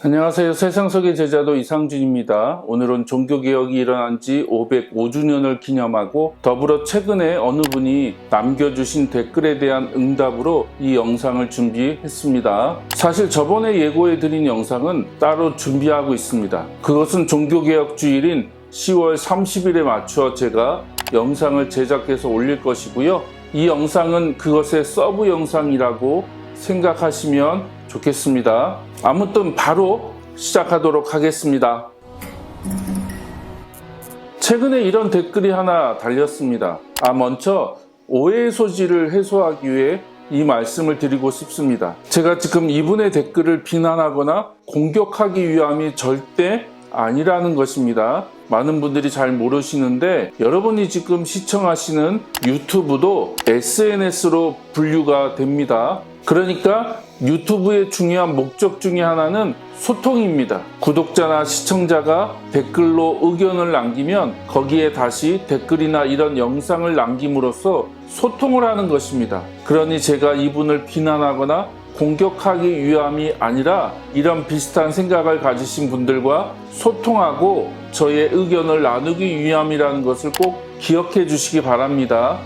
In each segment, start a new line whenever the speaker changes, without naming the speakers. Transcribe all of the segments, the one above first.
안녕하세요. 세상 속의 제자도 이상준입니다. 오늘은 종교개혁이 일어난 지 505주년을 기념하고 더불어 최근에 어느 분이 남겨주신 댓글에 대한 응답으로 이 영상을 준비했습니다. 사실 저번에 예고해드린 영상은 따로 준비하고 있습니다. 그것은 종교개혁 주일인 10월 30일에 맞추어 제가 영상을 제작해서 올릴 것이고요. 이 영상은 그것의 서브 영상이라고 생각하시면 좋겠습니다. 아무튼 바로 시작하도록 하겠습니다. 최근에 이런 댓글이 하나 달렸습니다. 먼저 오해의 소지를 해소하기 위해 이 말씀을 드리고 싶습니다. 제가 지금 이분의 댓글을 비난하거나 공격하기 위함이 절대 아니라는 것입니다. 많은 분들이 잘 모르시는데 여러분이 지금 시청하시는 유튜브도 SNS로 분류가 됩니다. 그러니까 유튜브의 중요한 목적 중에 하나는 소통입니다. 구독자나 시청자가 댓글로 의견을 남기면 거기에 다시 댓글이나 이런 영상을 남김으로써 소통을 하는 것입니다. 그러니 제가 이분을 비난하거나 공격하기 위함이 아니라 이런 비슷한 생각을 가지신 분들과 소통하고 저의 의견을 나누기 위함이라는 것을 꼭 기억해 주시기 바랍니다.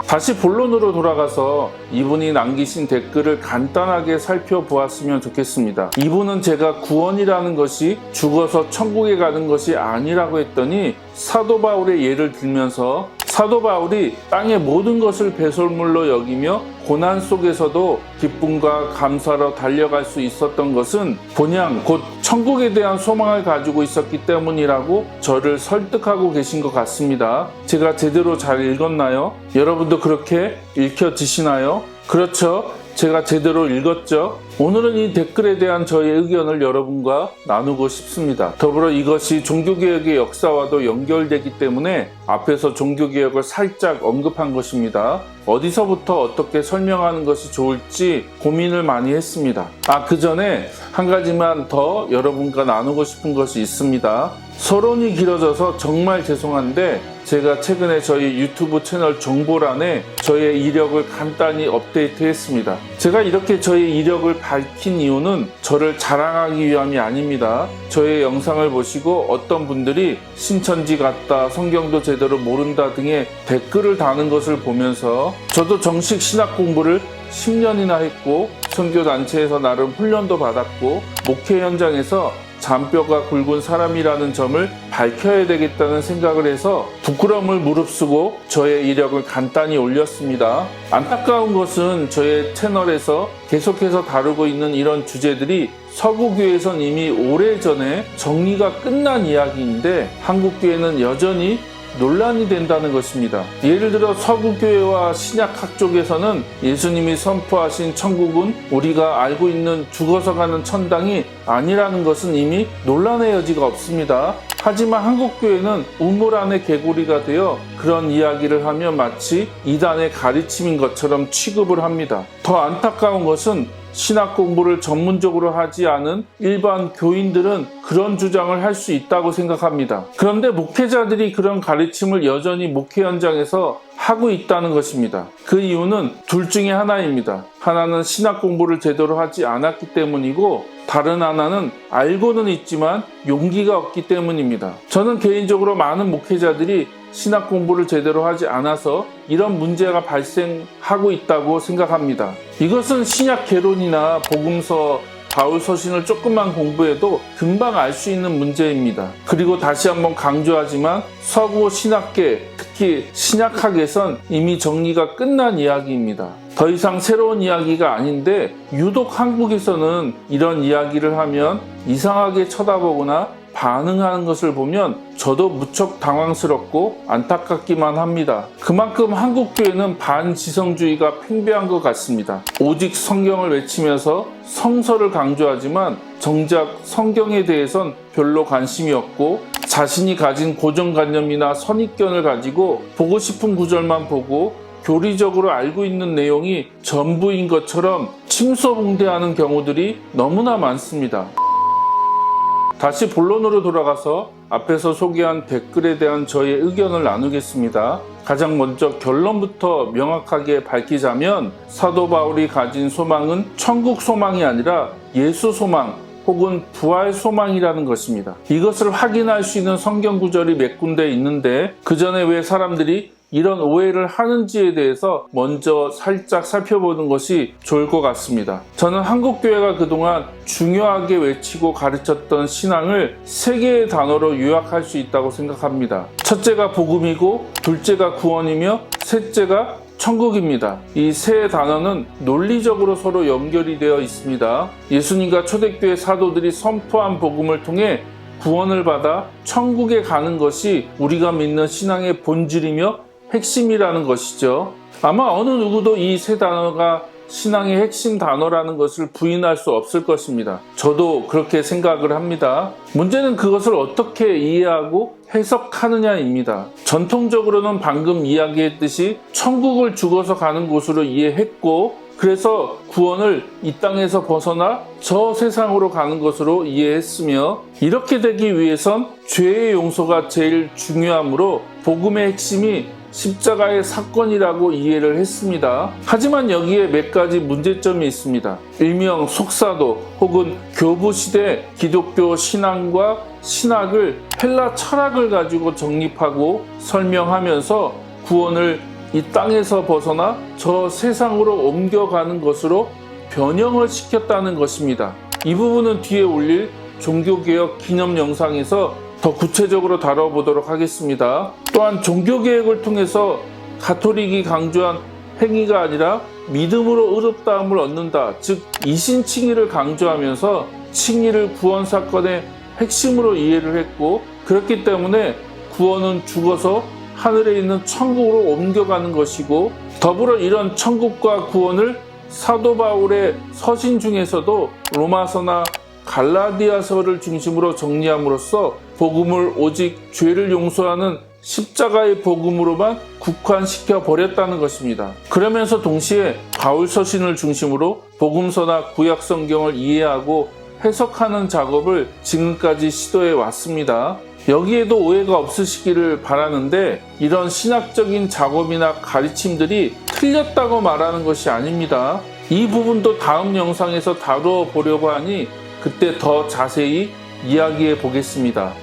다시 본론으로 돌아가서 이분이 남기신 댓글을 간단하게 살펴보았으면 좋겠습니다. 이분은 제가 구원이라는 것이 죽어서 천국에 가는 것이 아니라고 했더니 사도 바울의 예를 들면서 사도 바울이 땅의 모든 것을 배설물로 여기며 고난 속에서도 기쁨과 감사로 달려갈 수 있었던 것은 본향 곧 천국에 대한 소망을 가지고 있었기 때문이라고 저를 설득하고 계신 것 같습니다. 제가 제대로 잘 읽었나요? 여러분도 그렇게 읽혀지시나요? 그렇죠. 제가 제대로 읽었죠? 오늘은 이 댓글에 대한 저의 의견을 여러분과 나누고 싶습니다. 더불어 이것이 종교개혁의 역사와도 연결되기 때문에 앞에서 종교개혁을 살짝 언급한 것입니다. 어디서부터 어떻게 설명하는 것이 좋을지 고민을 많이 했습니다. 그 전에 한 가지만 더 여러분과 나누고 싶은 것이 있습니다. 서론이 길어져서 정말 죄송한데 제가 최근에 저희 유튜브 채널 정보란에 저의 이력을 간단히 업데이트했습니다. 제가 이렇게 저의 이력을 밝힌 이유는 저를 자랑하기 위함이 아닙니다. 저의 영상을 보시고 어떤 분들이 신천지 같다, 성경도 제대로 모른다 등의 댓글을 다는 것을 보면서 저도 정식 신학 공부를 10년이나 했고 선교단체에서 나름 훈련도 받았고 목회 현장에서 잔뼈가 굵은 사람이라는 점을 밝혀야 되겠다는 생각을 해서 부끄러움을 무릅쓰고 저의 이력을 간단히 올렸습니다. 안타까운 것은 저의 채널에서 계속해서 다루고 있는 이런 주제들이 서구교회에선 이미 오래전에 정리가 끝난 이야기인데 한국교회는 여전히 논란이 된다는 것입니다. 예를 들어 서구교회와 신약학 쪽에서는 예수님이 선포하신 천국은 우리가 알고 있는 죽어서 가는 천당이 아니라는 것은 이미 논란의 여지가 없습니다. 하지만 한국교회는 우물 안의 개구리가 되어 그런 이야기를 하면 마치 이단의 가르침인 것처럼 취급을 합니다. 더 안타까운 것은 신학 공부를 전문적으로 하지 않은 일반 교인들은 그런 주장을 할 수 있다고 생각합니다. 그런데 목회자들이 그런 가르침을 여전히 목회 현장에서 하고 있다는 것입니다. 그 이유는 둘 중에 하나입니다. 하나는 신학 공부를 제대로 하지 않았기 때문이고 다른 하나는 알고는 있지만 용기가 없기 때문입니다. 저는 개인적으로 많은 목회자들이 신학 공부를 제대로 하지 않아서 이런 문제가 발생하고 있다고 생각합니다. 이것은 신약 개론이나 복음서, 바울 서신을 조금만 공부해도 금방 알 수 있는 문제입니다. 그리고 다시 한번 강조하지만 서구 신학계, 특히 신약학에선 이미 정리가 끝난 이야기입니다. 더 이상 새로운 이야기가 아닌데 유독 한국에서는 이런 이야기를 하면 이상하게 쳐다보거나 반응하는 것을 보면 저도 무척 당황스럽고 안타깝기만 합니다. 그만큼 한국교회는 반지성주의가 팽배한 것 같습니다. 오직 성경을 외치면서 성서를 강조하지만 정작 성경에 대해선 별로 관심이 없고 자신이 가진 고정관념이나 선입견을 가지고 보고 싶은 구절만 보고 교리적으로 알고 있는 내용이 전부인 것처럼 침소봉대하는 경우들이 너무나 많습니다. 다시 본론으로 돌아가서 앞에서 소개한 댓글에 대한 저의 의견을 나누겠습니다. 가장 먼저 결론부터 명확하게 밝히자면 사도 바울이 가진 소망은 천국 소망이 아니라 예수 소망, 혹은 부활 소망이라는 것입니다. 이것을 확인할 수 있는 성경 구절이 몇 군데 있는데 그 전에 왜 사람들이 이런 오해를 하는지에 대해서 먼저 살짝 살펴보는 것이 좋을 것 같습니다. 저는 한국교회가 그동안 중요하게 외치고 가르쳤던 신앙을 세 개의 단어로 요약할 수 있다고 생각합니다. 첫째가 복음이고, 둘째가 구원이며, 셋째가 천국입니다. 이 세 단어는 논리적으로 서로 연결이 되어 있습니다. 예수님과 초대교회 사도들이 선포한 복음을 통해 구원을 받아 천국에 가는 것이 우리가 믿는 신앙의 본질이며 핵심이라는 것이죠. 아마 어느 누구도 이 세 단어가 신앙의 핵심 단어라는 것을 부인할 수 없을 것입니다. 저도 그렇게 생각을 합니다. 문제는 그것을 어떻게 이해하고 해석하느냐입니다. 전통적으로는 방금 이야기했듯이 천국을 죽어서 가는 곳으로 이해했고, 그래서 구원을 이 땅에서 벗어나 저 세상으로 가는 것으로 이해했으며, 이렇게 되기 위해선 죄의 용서가 제일 중요하므로 복음의 핵심이 십자가의 사건이라고 이해를 했습니다. 하지만 여기에 몇 가지 문제점이 있습니다. 일명 속사도 혹은 교부시대 기독교 신앙과 신학을 헬라 철학을 가지고 정립하고 설명하면서 구원을 이 땅에서 벗어나 저 세상으로 옮겨가는 것으로 변형을 시켰다는 것입니다. 이 부분은 뒤에 올릴 종교개혁 기념 영상에서 더 구체적으로 다뤄보도록 하겠습니다. 또한 종교개혁을 통해서 가톨릭이 강조한 행위가 아니라 믿음으로 의롭다함을 얻는다, 즉 이신칭의를 강조하면서 칭의를 구원 사건의 핵심으로 이해를 했고, 그렇기 때문에 구원은 죽어서 하늘에 있는 천국으로 옮겨가는 것이고, 더불어 이런 천국과 구원을 사도 바울의 서신 중에서도 로마서나 갈라디아서를 중심으로 정리함으로써 복음을 오직 죄를 용서하는 십자가의 복음으로만 국한시켜 버렸다는 것입니다. 그러면서 동시에 바울 서신을 중심으로 복음서나 구약 성경을 이해하고 해석하는 작업을 지금까지 시도해 왔습니다. 여기에도 오해가 없으시기를 바라는데, 이런 신학적인 작업이나 가르침들이 틀렸다고 말하는 것이 아닙니다. 이 부분도 다음 영상에서 다루어 보려고 하니 그때 더 자세히 이야기해 보겠습니다.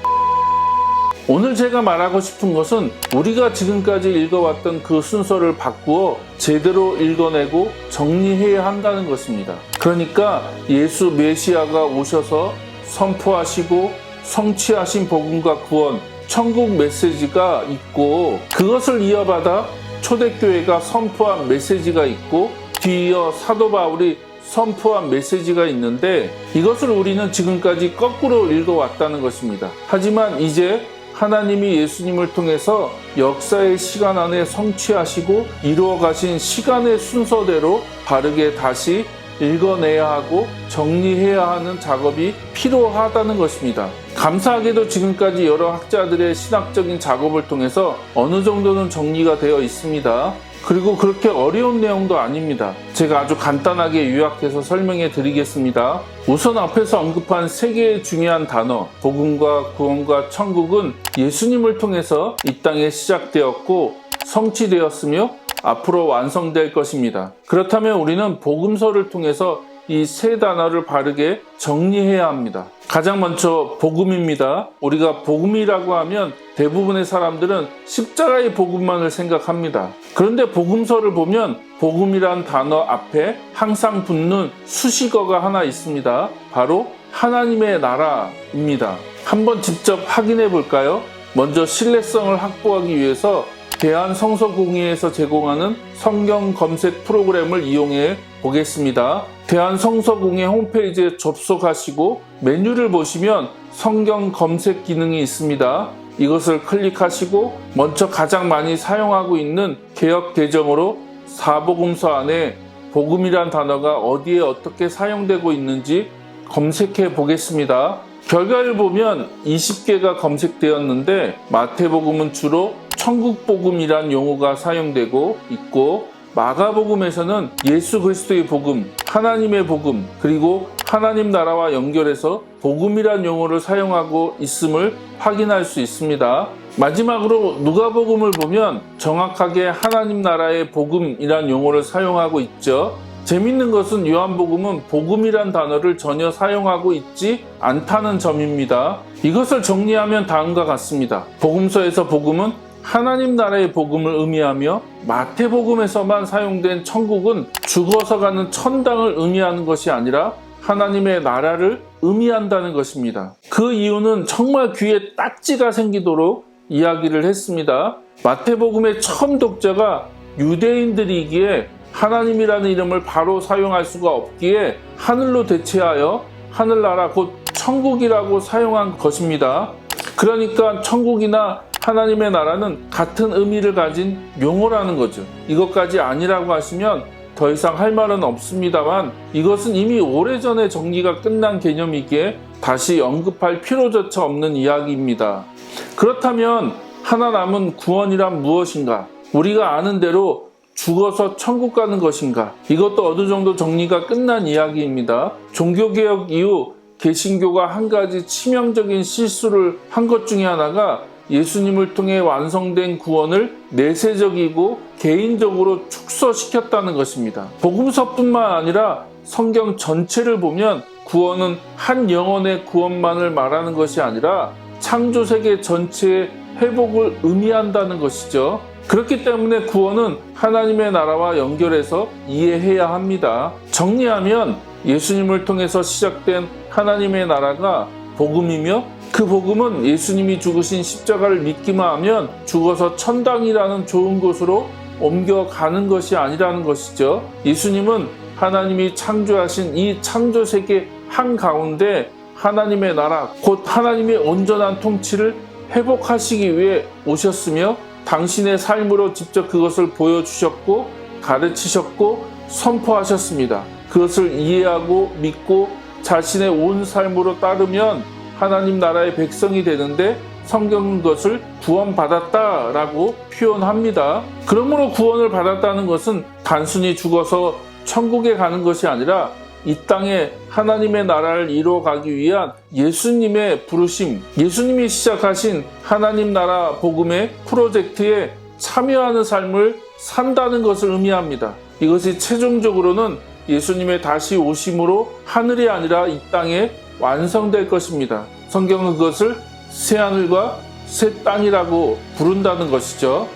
오늘 제가 말하고 싶은 것은 우리가 지금까지 읽어왔던 그 순서를 바꾸어 제대로 읽어내고 정리해야 한다는 것입니다. 그러니까 예수 메시아가 오셔서 선포하시고 성취하신 복음과 구원, 천국 메시지가 있고, 그것을 이어받아 초대교회가 선포한 메시지가 있고, 뒤이어 사도 바울이 선포한 메시지가 있는데, 이것을 우리는 지금까지 거꾸로 읽어왔다는 것입니다. 하지만 이제 하나님이 예수님을 통해서 역사의 시간 안에 성취하시고 이루어 가신 시간의 순서대로 바르게 다시 읽어내야 하고 정리해야 하는 작업이 필요하다는 것입니다. 감사하게도 지금까지 여러 학자들의 신학적인 작업을 통해서 어느 정도는 정리가 되어 있습니다. 그리고 그렇게 어려운 내용도 아닙니다. 제가 아주 간단하게 요약해서 설명해 드리겠습니다. 우선 앞에서 언급한 세 개의 중요한 단어, 복음과 구원과 천국은 예수님을 통해서 이 땅에 시작되었고 성취되었으며 앞으로 완성될 것입니다. 그렇다면 우리는 복음서를 통해서 이 세 단어를 바르게 정리해야 합니다. 가장 먼저 복음입니다. 우리가 복음이라고 하면 대부분의 사람들은 십자가의 복음만을 생각합니다. 그런데 복음서를 보면 복음이란 단어 앞에 항상 붙는 수식어가 하나 있습니다. 바로 하나님의 나라입니다. 한번 직접 확인해 볼까요? 먼저 신뢰성을 확보하기 위해서 대한성서공회에서 제공하는 성경 검색 프로그램을 이용해 보겠습니다. 대한성서공회 홈페이지에 접속하시고 메뉴를 보시면 성경 검색 기능이 있습니다. 이것을 클릭하시고 먼저 가장 많이 사용하고 있는 개역 계정으로 사복음서 안에 복음이란 단어가 어디에 어떻게 사용되고 있는지 검색해 보겠습니다. 결과를 보면 20개가 검색되었는데 마태복음은 주로 천국복음이란 용어가 사용되고 있고, 마가복음에서는 예수 그리스도의 복음, 하나님의 복음, 그리고 하나님 나라와 연결해서 복음이란 용어를 사용하고 있음을 확인할 수 있습니다. 마지막으로 누가복음을 보면 정확하게 하나님 나라의 복음이란 용어를 사용하고 있죠. 재밌는 것은 요한복음은 복음이란 단어를 전혀 사용하고 있지 않다는 점입니다. 이것을 정리하면 다음과 같습니다. 복음서에서 복음은 하나님 나라의 복음을 의미하며 마태복음에서만 사용된 천국은 죽어서 가는 천당을 의미하는 것이 아니라 하나님의 나라를 의미한다는 것입니다. 그 이유는 정말 귀에 딱지가 생기도록 이야기를 했습니다. 마태복음의 처음 독자가 유대인들이기에 하나님이라는 이름을 바로 사용할 수가 없기에 하늘로 대체하여 하늘나라 곧 천국이라고 사용한 것입니다. 그러니까 천국이나 하나님의 나라는 같은 의미를 가진 용어라는 거죠. 이것까지 아니라고 하시면 더 이상 할 말은 없습니다만 이것은 이미 오래전에 정리가 끝난 개념이기에 다시 언급할 필요조차 없는 이야기입니다. 그렇다면 하나 남은 구원이란 무엇인가? 우리가 아는 대로 죽어서 천국 가는 것인가? 이것도 어느 정도 정리가 끝난 이야기입니다. 종교개혁 이후 개신교가 한 가지 치명적인 실수를 한 것 중에 하나가 예수님을 통해 완성된 구원을 내세적이고 개인적으로 축소시켰다는 것입니다. 복음서뿐만 아니라 성경 전체를 보면 구원은 한 영혼의 구원만을 말하는 것이 아니라 창조세계 전체의 회복을 의미한다는 것이죠. 그렇기 때문에 구원은 하나님의 나라와 연결해서 이해해야 합니다. 정리하면 예수님을 통해서 시작된 하나님의 나라가 복음이며 그 복음은 예수님이 죽으신 십자가를 믿기만 하면 죽어서 천당이라는 좋은 곳으로 옮겨가는 것이 아니라는 것이죠. 예수님은 하나님이 창조하신 이 창조세계 한가운데 하나님의 나라, 곧 하나님의 온전한 통치를 회복하시기 위해 오셨으며 당신의 삶으로 직접 그것을 보여주셨고 가르치셨고 선포하셨습니다. 그것을 이해하고 믿고 자신의 온 삶으로 따르면 하나님 나라의 백성이 되는데 성경은 그것을 구원받았다라고 표현합니다. 그러므로 구원을 받았다는 것은 단순히 죽어서 천국에 가는 것이 아니라 이 땅에 하나님의 나라를 이루어가기 위한 예수님의 부르심, 예수님이 시작하신 하나님 나라 복음의 프로젝트에 참여하는 삶을 산다는 것을 의미합니다. 이것이 최종적으로는 예수님의 다시 오심으로 하늘이 아니라 이 땅에 완성될 것입니다. 성경은 그것을 새하늘과 새 땅이라고 부른다는 것이죠.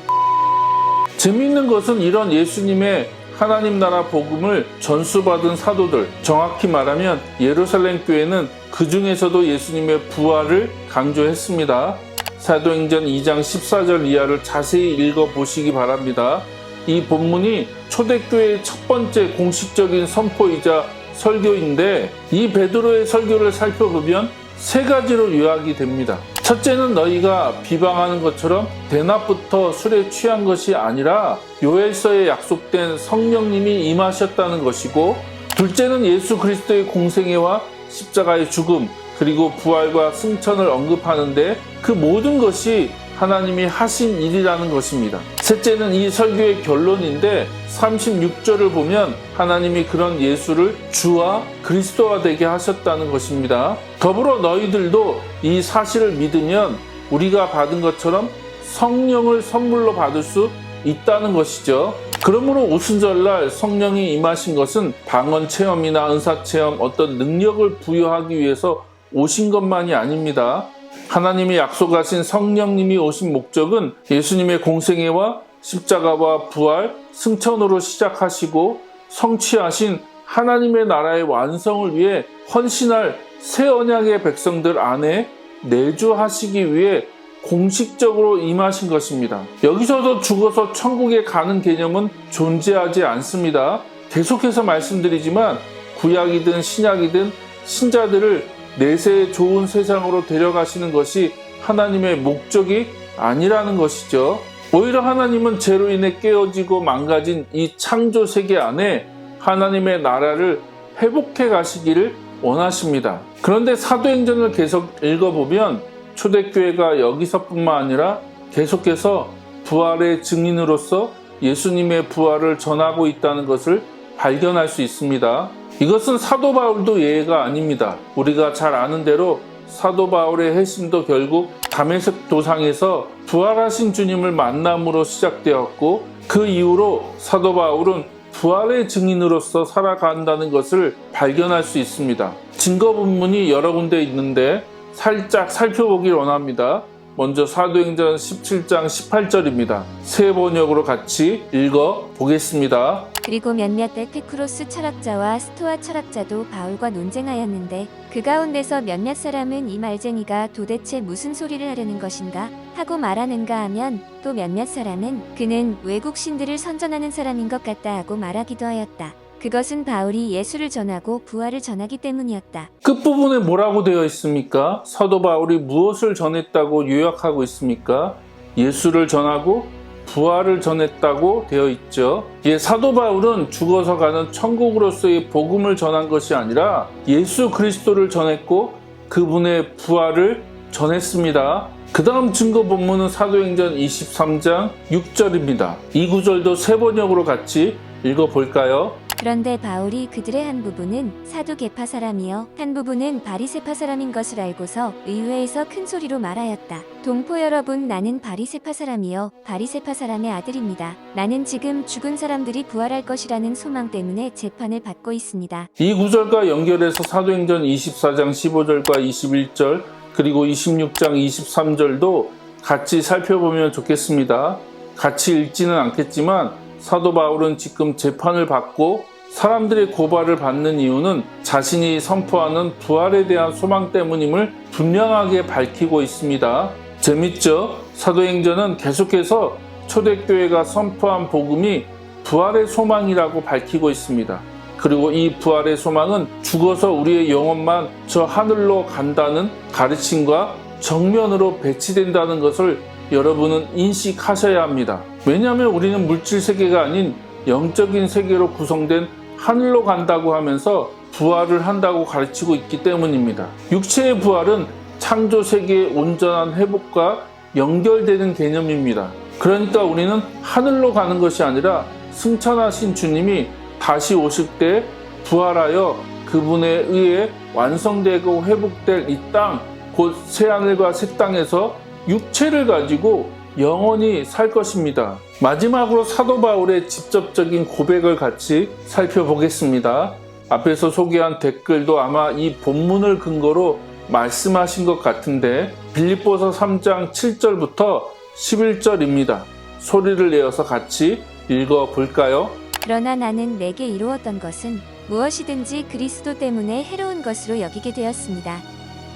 재미있는 것은 이런 예수님의 하나님 나라 복음을 전수받은 사도들, 정확히 말하면 예루살렘 교회는 그 중에서도 예수님의 부활을 강조했습니다. 사도행전 2장 14절 이하를 자세히 읽어보시기 바랍니다. 이 본문이 초대교회의 첫 번째 공식적인 선포이자 설교인데 이 베드로의 설교를 살펴보면 세 가지로 요약이 됩니다. 첫째는 너희가 비방하는 것처럼 대낮부터 술에 취한 것이 아니라 요엘서에 약속된 성령님이 임하셨다는 것이고, 둘째는 예수 그리스도의 공생애와 십자가의 죽음 그리고 부활과 승천을 언급하는데 그 모든 것이 하나님이 하신 일이라는 것입니다. 셋째는 이 설교의 결론인데 36절을 보면 하나님이 그런 예수를 주와 그리스도가 되게 하셨다는 것입니다. 더불어 너희들도 이 사실을 믿으면 우리가 받은 것처럼 성령을 선물로 받을 수 있다는 것이죠. 그러므로 오순절날 성령이 임하신 것은 방언 체험이나 은사 체험, 어떤 능력을 부여하기 위해서 오신 것만이 아닙니다. 하나님이 약속하신 성령님이 오신 목적은 예수님의 공생애와 십자가와 부활, 승천으로 시작하시고 성취하신 하나님의 나라의 완성을 위해 헌신할 새 언약의 백성들 안에 내주하시기 위해 공식적으로 임하신 것입니다. 여기서도 죽어서 천국에 가는 개념은 존재하지 않습니다. 계속해서 말씀드리지만 구약이든 신약이든 신자들을 내세의 좋은 세상으로 데려가시는 것이 하나님의 목적이 아니라는 것이죠. 오히려 하나님은 죄로 인해 깨어지고 망가진 이 창조 세계 안에 하나님의 나라를 회복해 가시기를 원하십니다. 그런데 사도행전을 계속 읽어보면 초대교회가 여기서뿐만 아니라 계속해서 부활의 증인으로서 예수님의 부활을 전하고 있다는 것을 발견할 수 있습니다. 이것은 사도 바울도 예외가 아닙니다. 우리가 잘 아는 대로 사도 바울의 회심도 결국 다메섹 도상에서 부활하신 주님을 만남으로 시작되었고 그 이후로 사도 바울은 부활의 증인으로서 살아간다는 것을 발견할 수 있습니다. 증거 본문이 여러 군데 있는데 살짝 살펴보길 원합니다. 먼저 사도행전 17장 18절입니다. 새 번역으로 같이 읽어 보겠습니다.
그리고 몇몇 에피쿠로스 철학자와 스토아 철학자도 바울과 논쟁하였는데 그 가운데서 몇몇 사람은 이 말쟁이가 도대체 무슨 소리를 하려는 것인가 하고 말하는가 하면 또 몇몇 사람은 그는 외국 신들을 선전하는 사람인 것 같다 하고 말하기도 하였다. 그것은 바울이 예수를 전하고 부활을 전하기 때문이었다.
끝부분에 뭐라고 되어 있습니까? 사도 바울이 무엇을 전했다고 요약하고 있습니까? 예수를 전하고 부활을 전했다고 되어 있죠. 사도 바울은 죽어서 가는 천국으로서의 복음을 전한 것이 아니라 예수 그리스도를 전했고 그분의 부활을 전했습니다. 그 다음 증거 본문은 사도행전 23장 6절입니다. 이 구절도 새 번역으로 같이 읽어볼까요?
그런데 바울이 그들의 한 부분은 사두 계파 사람이요 한 부분은 바리새파 사람인 것을 알고서 의회에서 큰 소리로 말하였다. 동포 여러분, 나는 바리새파 사람이요 바리새파 사람의 아들입니다. 나는 지금 죽은 사람들이 부활할 것이라는 소망 때문에 재판을 받고 있습니다.
이 구절과 연결해서 사도행전 24장 15절과 21절 그리고 26장 23절도 같이 살펴보면 좋겠습니다. 같이 읽지는 않겠지만 사도 바울은 지금 재판을 받고 사람들의 고발을 받는 이유는 자신이 선포하는 부활에 대한 소망 때문임을 분명하게 밝히고 있습니다. 재밌죠? 사도행전은 계속해서 초대교회가 선포한 복음이 부활의 소망이라고 밝히고 있습니다. 그리고 이 부활의 소망은 죽어서 우리의 영혼만 저 하늘로 간다는 가르침과 정면으로 배치된다는 것을 여러분은 인식하셔야 합니다. 왜냐하면 우리는 물질 세계가 아닌 영적인 세계로 구성된 하늘로 간다고 하면서 부활을 한다고 가르치고 있기 때문입니다. 육체의 부활은 창조 세계의 온전한 회복과 연결되는 개념입니다. 그러니까 우리는 하늘로 가는 것이 아니라 승천하신 주님이 다시 오실 때 부활하여 그분에 의해 완성되고 회복될 이 땅, 곧 새하늘과 새 땅에서 육체를 가지고 영원히 살 것입니다. 마지막으로 사도 바울의 직접적인 고백을 같이 살펴보겠습니다. 앞에서 소개한 댓글도 아마 이 본문을 근거로 말씀하신 것 같은데 빌립보서 3장 7절부터 11절입니다. 소리를 내어서 같이 읽어볼까요?
그러나 나는 내게 이루었던 것은 무엇이든지 그리스도 때문에 해로운 것으로 여기게 되었습니다.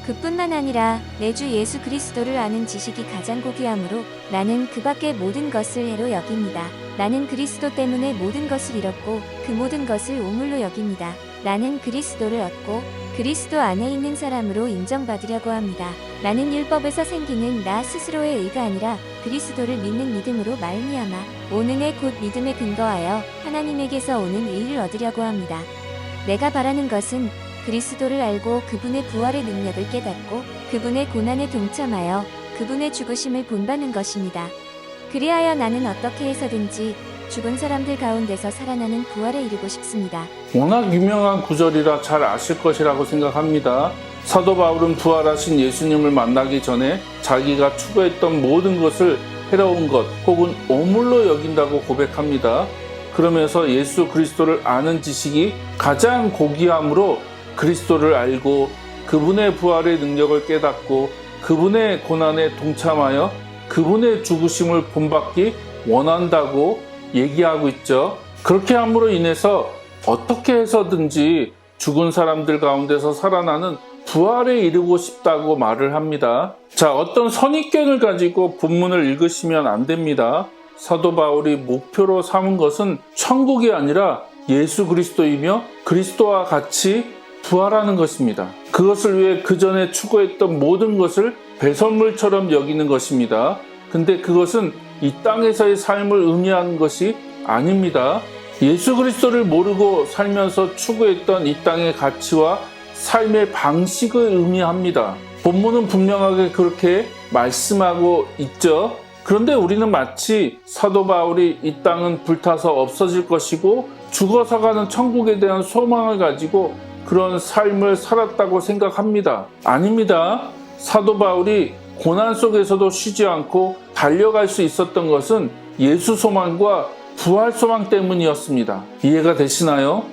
그뿐만 아니라 내 주 예수 그리스도를 아는 지식이 가장 고귀함으로 나는 그 밖의 모든 것을 해로 여깁니다. 나는 그리스도 때문에 모든 것을 잃었고 그 모든 것을 오물로 여깁니다. 나는 그리스도를 얻고 그리스도 안에 있는 사람으로 인정받으려고 합니다. 나는 율법에서 생기는 나 스스로의 의가 아니라 그리스도를 믿는 믿음으로 말미암아 오능의 곧 믿음에 근거하여 하나님에게서 오는 의를 얻으려고 합니다. 내가 바라는 것은 그리스도를 알고 그분의 부활의 능력을 깨닫고 그분의 고난에 동참하여 그분의 죽으심을 본받는 것입니다. 그리하여 나는 어떻게 해서든지 죽은 사람들 가운데서 살아나는 부활에 이르고 싶습니다.
워낙 유명한 구절이라 잘 아실 것이라고 생각합니다. 사도 바울은 부활하신 예수님을 만나기 전에 자기가 추구했던 모든 것을 해로운 것 혹은 오물로 여긴다고 고백합니다. 그러면서 예수 그리스도를 아는 지식이 가장 고귀함으로 그리스도를 알고 그분의 부활의 능력을 깨닫고 그분의 고난에 동참하여 그분의 죽으심을 본받기 원한다고 얘기하고 있죠. 그렇게 함으로 인해서 어떻게 해서든지 죽은 사람들 가운데서 살아나는 부활에 이르고 싶다고 말을 합니다. 자, 어떤 선입견을 가지고 본문을 읽으시면 안 됩니다. 사도 바울이 목표로 삼은 것은 천국이 아니라 예수 그리스도이며 그리스도와 같이 부활하는 것입니다. 그것을 위해 그 전에 추구했던 모든 것을 배설물처럼 여기는 것입니다. 근데 그것은 이 땅에서의 삶을 의미하는 것이 아닙니다. 예수 그리스도를 모르고 살면서 추구했던 이 땅의 가치와 삶의 방식을 의미합니다. 본문은 분명하게 그렇게 말씀하고 있죠. 그런데 우리는 마치 사도 바울이 이 땅은 불타서 없어질 것이고 죽어서 가는 천국에 대한 소망을 가지고 그런 삶을 살았다고 생각합니다. 아닙니다. 사도 바울이 고난 속에서도 쉬지 않고 달려갈 수 있었던 것은 예수 소망과 부활 소망 때문이었습니다. 이해가 되시나요?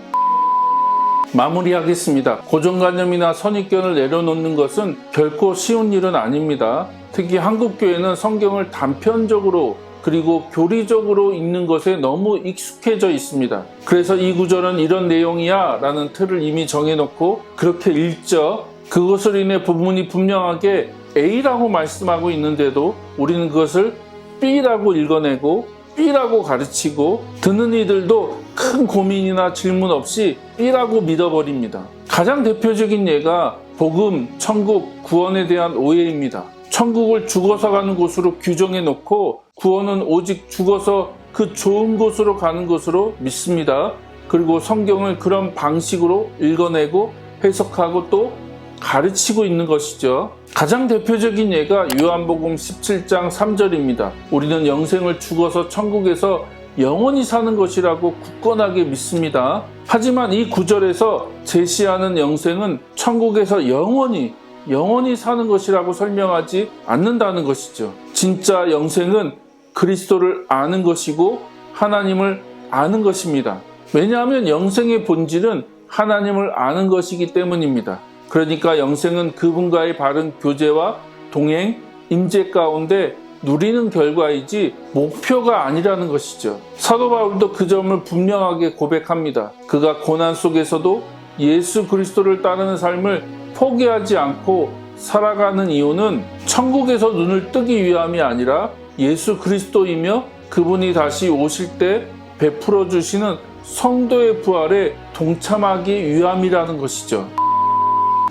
마무리하겠습니다. 고정관념이나 선입견을 내려놓는 것은 결코 쉬운 일은 아닙니다. 특히 한국교회는 성경을 단편적으로 그리고 교리적으로 읽는 것에 너무 익숙해져 있습니다. 그래서 이 구절은 이런 내용이야 라는 틀을 이미 정해놓고 그렇게 읽죠. 그것을 인해 부분이 분명하게 A라고 말씀하고 있는데도 우리는 그것을 B라고 읽어내고 B라고 가르치고 듣는 이들도 큰 고민이나 질문 없이 B라고 믿어버립니다. 가장 대표적인 예가 복음, 천국, 구원에 대한 오해입니다. 천국을 죽어서 가는 곳으로 규정해 놓고 구원은 오직 죽어서 그 좋은 곳으로 가는 것으로 믿습니다. 그리고 성경을 그런 방식으로 읽어내고 해석하고 또 가르치고 있는 것이죠. 가장 대표적인 예가 요한복음 17장 3절입니다. 우리는 영생을 죽어서 천국에서 영원히 사는 것이라고 굳건하게 믿습니다. 하지만 이 구절에서 제시하는 영생은 천국에서 영원히 사는 것이라고 설명하지 않는다는 것이죠. 진짜 영생은 그리스도를 아는 것이고 하나님을 아는 것입니다. 왜냐하면 영생의 본질은 하나님을 아는 것이기 때문입니다. 그러니까 영생은 그분과의 바른 교제와 동행, 임재 가운데 누리는 결과이지 목표가 아니라는 것이죠. 사도 바울도 그 점을 분명하게 고백합니다. 그가 고난 속에서도 예수 그리스도를 따르는 삶을 포기하지 않고 살아가는 이유는 천국에서 눈을 뜨기 위함이 아니라 예수 그리스도이며 그분이 다시 오실 때 베풀어 주시는 성도의 부활에 동참하기 위함이라는 것이죠.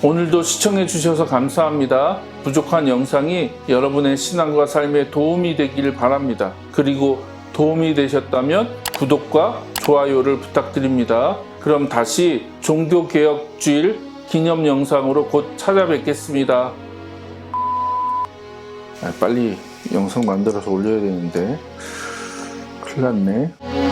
오늘도 시청해 주셔서 감사합니다. 부족한 영상이 여러분의 신앙과 삶에 도움이 되기를 바랍니다. 그리고 도움이 되셨다면 구독과 좋아요를 부탁드립니다. 그럼 다시 종교개혁주일 기념 영상으로 곧 찾아뵙겠습니다. 빨리 영상 만들어서 올려야 되는데 큰일 났네.